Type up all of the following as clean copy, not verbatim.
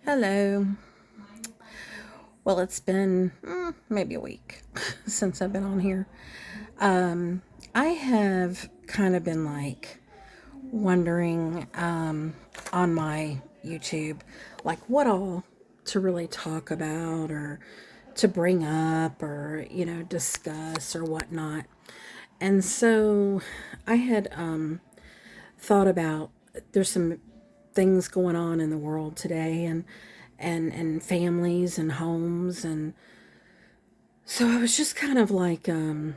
Hello. Well, it's been maybe a week since I've been on here. I have kind of been like wondering on my YouTube, like what all to really talk about or to bring up or, discuss or whatnot. And so I had thought about there's some things going on in the world today and families and homes, and so I was just kind of like you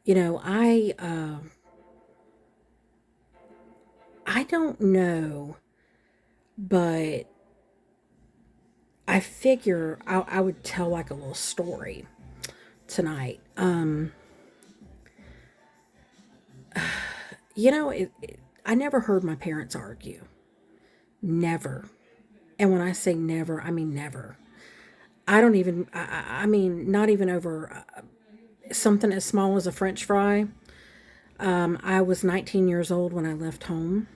know I don't know, but I figure I would tell like a little story tonight. I never heard my parents argue. Never. And when I say never, I mean never. I don't even, I mean, not even over something as small as a French fry. I was 19 years old when I left home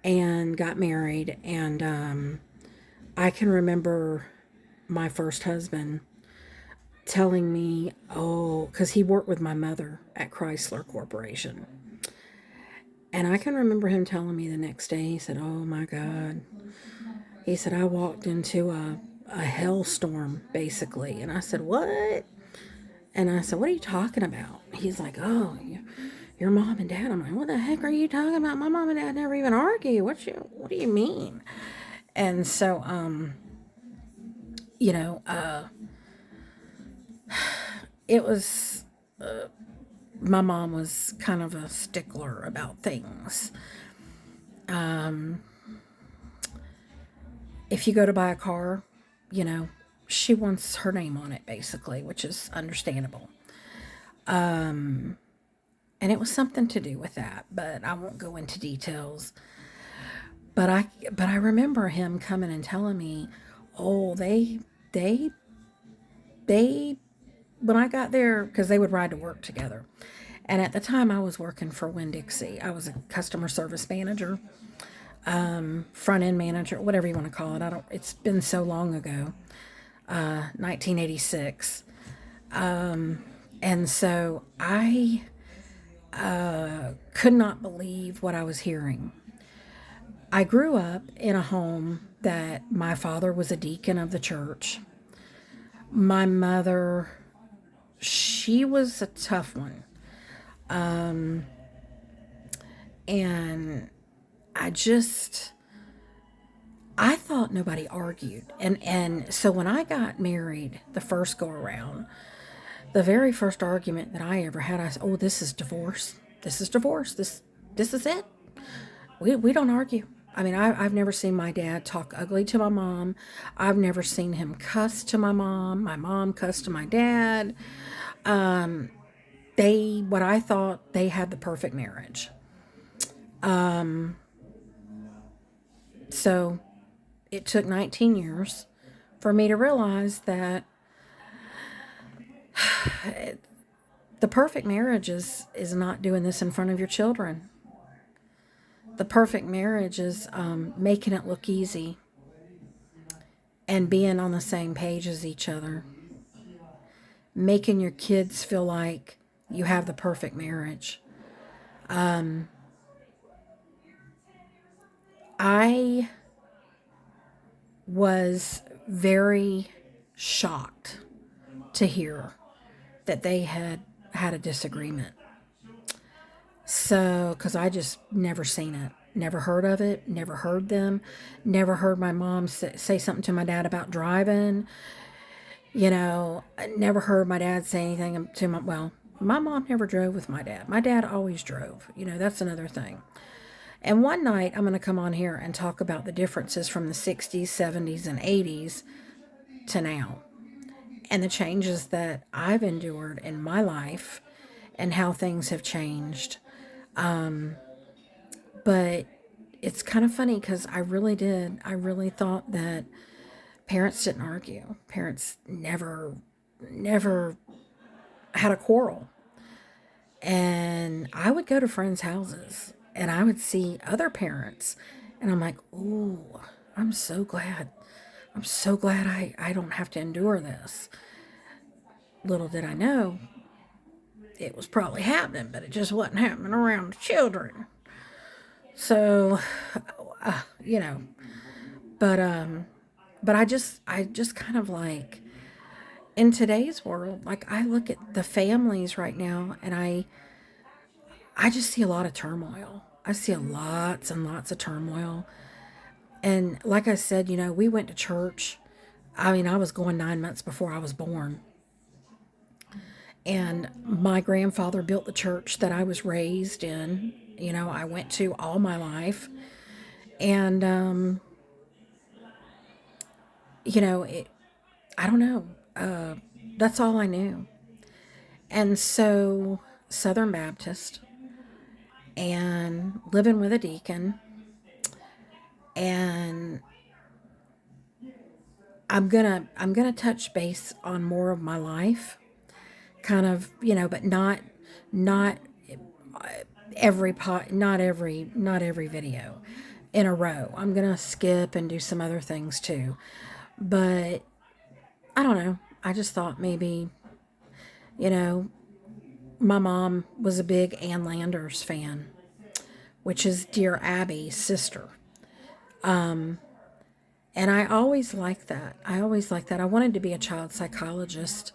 and got married. And I can remember my first husband telling me, oh, because he worked with my mother at Chrysler Corporation. And I can remember him telling me the next day, he said, oh my God. He said, I walked into a hailstorm, basically. And I said, what? And I said, what are you talking about? He's like, oh, your mom and dad. I'm like, what the heck are you talking about? My mom and dad never even argue. What do you mean? And so, you know, uh, it was, my mom was kind of a stickler about things. If you go to buy a car, you know, she wants her name on it, basically, which is understandable. And it was something to do with that, but I won't go into details. But I remember him coming and telling me, "Oh, they they when I got there, because they would ride to work together. And at the time, I was working for Winn Dixie. I was a customer service manager, front end manager, whatever you want to call it. I don't. It's been so long ago, 1986, and so I could not believe what I was hearing. I grew up in a home that my father was a deacon of the church. My mother, she was a tough one. And I just I thought nobody argued. And so when I got married the first go around, the very first argument that I ever had, I said, "Oh, this is divorce. This is divorce. This is it. We don't argue." I mean, I've never seen my dad talk ugly to my mom. I've never seen him cuss to my mom. My mom cussed to my dad. What I thought they had the perfect marriage. So it took 19 years for me to realize that the perfect marriage is not doing this in front of your children. The perfect marriage is making it look easy and being on the same page as each other, making your kids feel like you have the perfect marriage. I was very shocked to hear that they had a disagreement. So, because I just never seen it, never heard of it, never heard them, never heard my mom say something to my dad about driving. I never heard my dad say anything to my mom never drove with my dad. My dad always drove. That's another thing. And one night I'm going to come on here and talk about the differences from the 60s, 70s, and 80s to now, and the changes that I've endured in my life and how things have changed. But it's kind of funny because I really did. I really thought that parents didn't argue. Parents never had a quarrel. And I would go to friends' houses and I would see other parents. And I'm like, ooh. I'm so glad. I'm so glad I don't have to endure this. Little did I know it was probably happening, but it just wasn't happening around the children. So, you know, but I just kind of like in today's world, like I look at the families right now and I just see a lot of turmoil. I see lots and lots of turmoil. And like I said, we went to church. I mean, I was going 9 months before I was born. And my grandfather built the church that I was raised in. I went to all my life. And, it, I don't know. That's all I knew. And so, Southern Baptist and living with a deacon. And I'm gonna touch base on more of my life, kind of, but not not every video in a row. I'm gonna skip and do some other things too. But I don't know. I just thought maybe, you know, my mom was a big Ann Landers fan, which is Dear Abby's sister. And I always liked that. I always liked that. I wanted to be a child psychologist.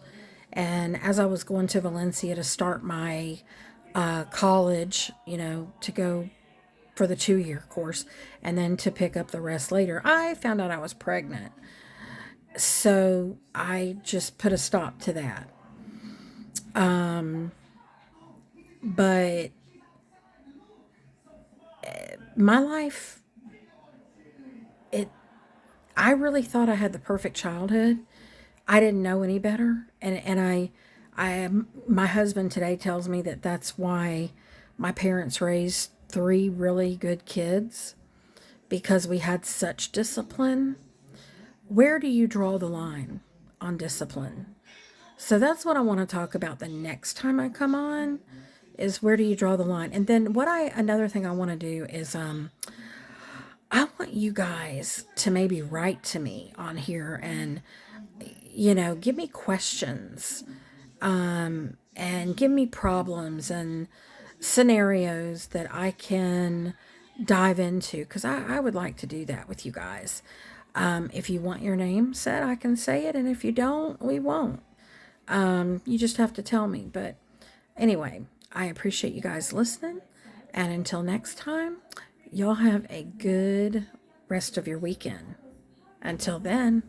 And as I was going to Valencia to start my college, to go for the 2-year course and then to pick up the rest later, I found out I was pregnant. So I just put a stop to that. But my life, it I really thought I had the perfect childhood. I didn't know any better, and my husband today tells me that that's why my parents raised 3 really good kids, because we had such discipline. Where do you draw the line on discipline? So that's what I want to talk about the next time I come on, is where do you draw the line? And then another thing I want to do is I want you guys to maybe write to me on here and give me questions, and give me problems and scenarios that I can dive into, because I would like to do that with you guys. If you want your name said, I can say it, and if you don't, we won't. You just have to tell me. But anyway, I appreciate you guys listening, and until next time, y'all have a good rest of your weekend. Until then.